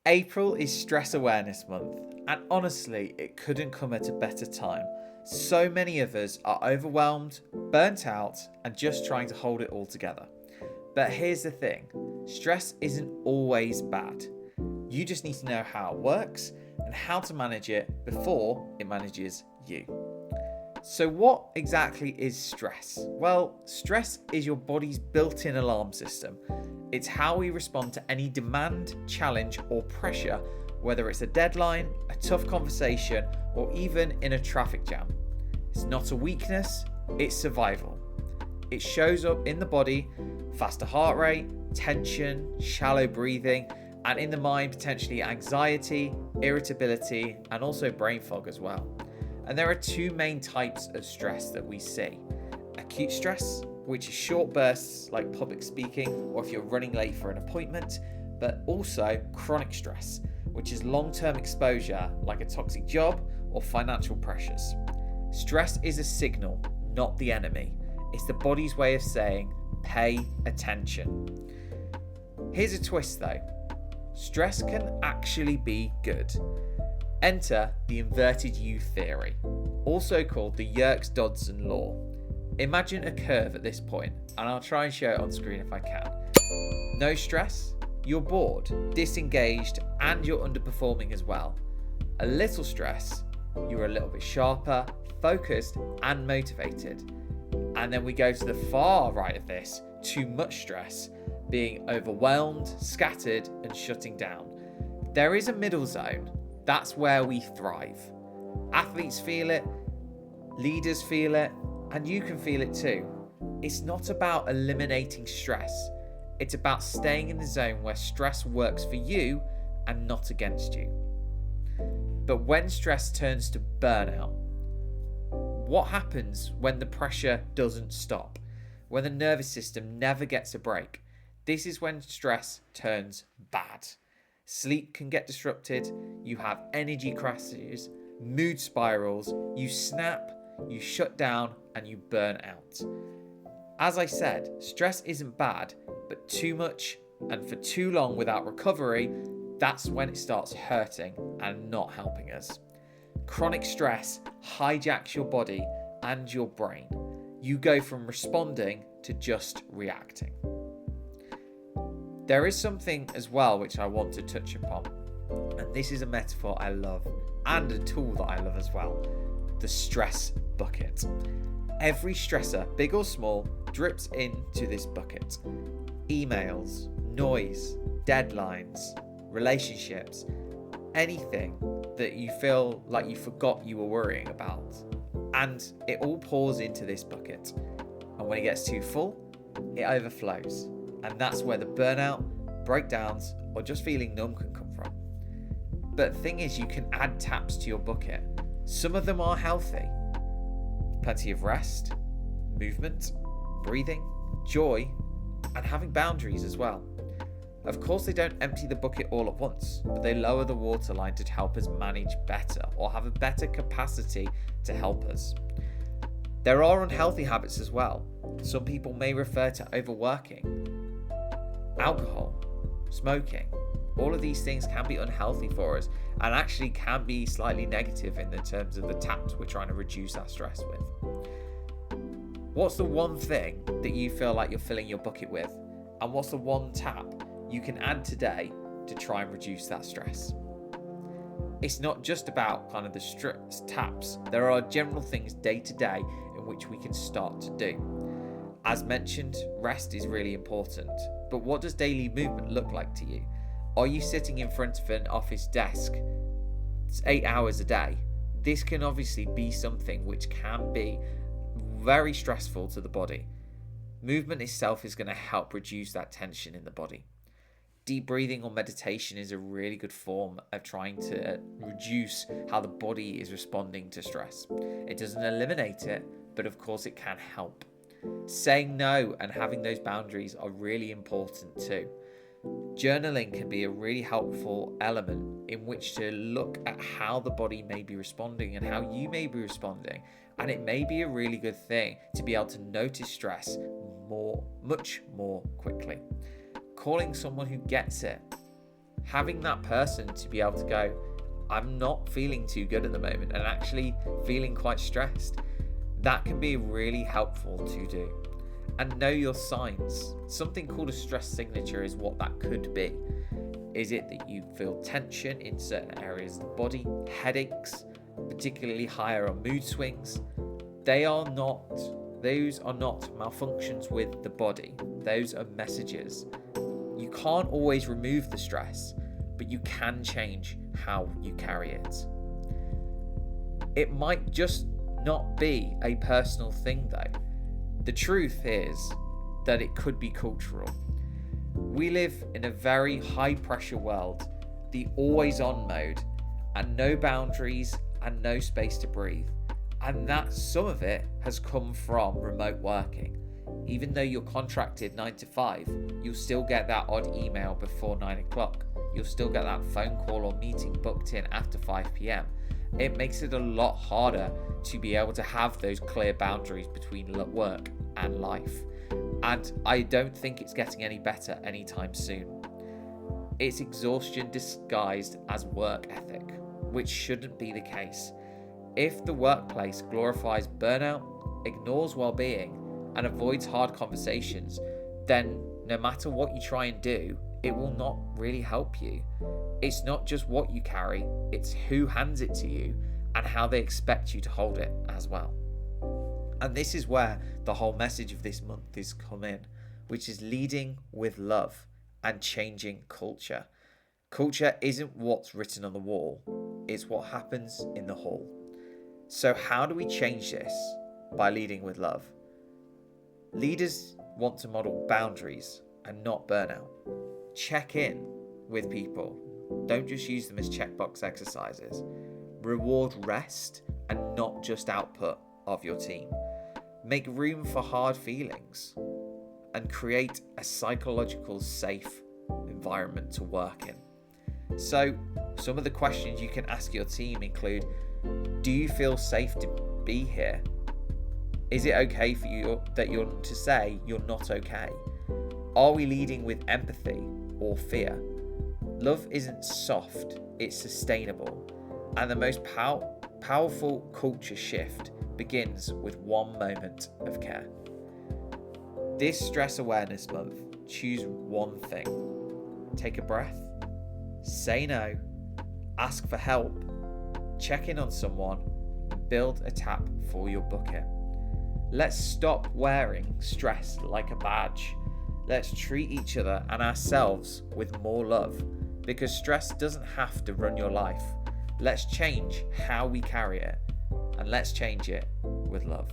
April is Stress Awareness Month, and honestly, it couldn't come at a better time. So many of us are overwhelmed, burnt out, and just trying to hold it all together. But here's the thing, stress isn't always bad. You just need to know how it works and how to manage it before it manages you. So what exactly is stress? Well, stress is your body's built-in alarm system. It's how we respond to any demand, challenge, or pressure, whether it's a deadline, a tough conversation, or even in a traffic jam. It's not a weakness, it's survival. It shows up in the body, faster heart rate, tension, shallow breathing, and in the mind, potentially anxiety, irritability, and also brain fog as well. And there are two main types of stress that we see. Acute stress, which is short bursts like public speaking or if you're running late for an appointment, but also chronic stress, which is long-term exposure like a toxic job or financial pressures. Stress is a signal, not the enemy. It's the body's way of saying, pay attention. Here's a twist though. Stress can actually be good. Enter the inverted U theory, also called the Yerkes-Dodson law. Imagine a curve at this point, and I'll try and show it on screen if I can. No stress, you're bored, disengaged, and you're underperforming as well. A little stress, you're a little bit sharper, focused, and motivated. And then we go to the far right of this, too much stress, being overwhelmed, scattered, and shutting down. There is a middle zone. That's where we thrive. Athletes feel it, leaders feel it, and you can feel it too. It's not about eliminating stress. It's about staying in the zone where stress works for you and not against you. But when stress turns to burnout, what happens when the pressure doesn't stop? When the nervous system never gets a break? This is when stress turns bad. Sleep can get disrupted, you have energy crashes, mood spirals, you snap, you shut down, and you burn out. As I said, stress isn't bad, but too much and for too long without recovery, that's when it starts hurting and not helping us. Chronic stress hijacks your body and your brain. You go from responding to just reacting. There is something as well which I want to touch upon, and this is a metaphor I love and a tool that I love as well, the stress bucket. Every stressor, big or small, drips into this bucket. Emails, noise, deadlines, relationships, anything that you feel like you forgot you were worrying about. And it all pours into this bucket. And when it gets too full, it overflows. And that's where the burnout, breakdowns, or just feeling numb can come from. But the thing is, you can add taps to your bucket. Some of them are healthy. Plenty of rest, movement, breathing, joy, and having boundaries as well. Of course, they don't empty the bucket all at once, but they lower the waterline to help us manage better or have a better capacity to help us. There are unhealthy habits as well. Some people may refer to overworking, alcohol, smoking. All of these things can be unhealthy for us and actually can be slightly negative in the terms of the taps we're trying to reduce our stress with. What's the one thing that you feel like you're filling your bucket with? And what's the one tap you can add today to try and reduce that stress? It's not just about kind of the stress taps. There are general things day to day in which we can start to do. As mentioned, rest is really important. But what does daily movement look like to you? Are you sitting in front of an office desk 8 hours a day? This can obviously be something which can be very stressful to the body. Movement itself is going to help reduce that tension in the body. Deep breathing or meditation is a really good form of trying to reduce how the body is responding to stress. It doesn't eliminate it, but of course it can help. Saying no and having those boundaries are really important too. Journaling can be a really helpful element in which to look at how the body may be responding and how you may be responding. And it may be a really good thing to be able to notice stress much more quickly. Calling someone who gets it, having that person to be able to go, I'm not feeling too good at the moment and actually feeling quite stressed, that can be really helpful to do. And know your signs. Something called a stress signature is what that could be. Is it that you feel tension in certain areas of the body, headaches, particularly higher on mood swings? Those are not malfunctions with the body. Those are messages. You can't always remove the stress, but you can change how you carry it. It might just not be a personal thing though. The truth is that it could be cultural. We live in a very high pressure world, the always on mode, and no boundaries and no space to breathe. And that some of it has come from remote working. Even though you're contracted 9 to 5, you'll still get that odd email before 9 o'clock. You'll still get that phone call or meeting booked in after 5 p.m. It makes it a lot harder to be able to have those clear boundaries between work and life. And I don't think it's getting any better anytime soon. It's exhaustion disguised as work ethic, which shouldn't be the case. If the workplace glorifies burnout, ignores well-being, and avoids hard conversations, then no matter what you try and do, it will not really help you. It's not just what you carry, it's who hands it to you and how they expect you to hold it as well. And this is where the whole message of this month is come in, which is leading with love and changing culture. Culture isn't what's written on the wall, it's what happens in the hall. So how do we change this? By leading with love. Leaders want to model boundaries and not burnout. Check in with people. Don't just use them as checkbox exercises. Reward rest and not just output of your team. Make room for hard feelings and create a psychological safe environment to work in. So some of the questions you can ask your team include, do you feel safe to be here? Is it okay for you that you're to say you're not okay? Are we leading with empathy or fear? Love isn't soft, it's sustainable. And the most powerful culture shift begins with one moment of care. This Stress Awareness Month, choose one thing. Take a breath, say no, ask for help, check in on someone, and build a tap for your bucket. Let's stop wearing stress like a badge. Let's treat each other and ourselves with more love, because stress doesn't have to run your life. Let's change how we carry it, and let's change it with love.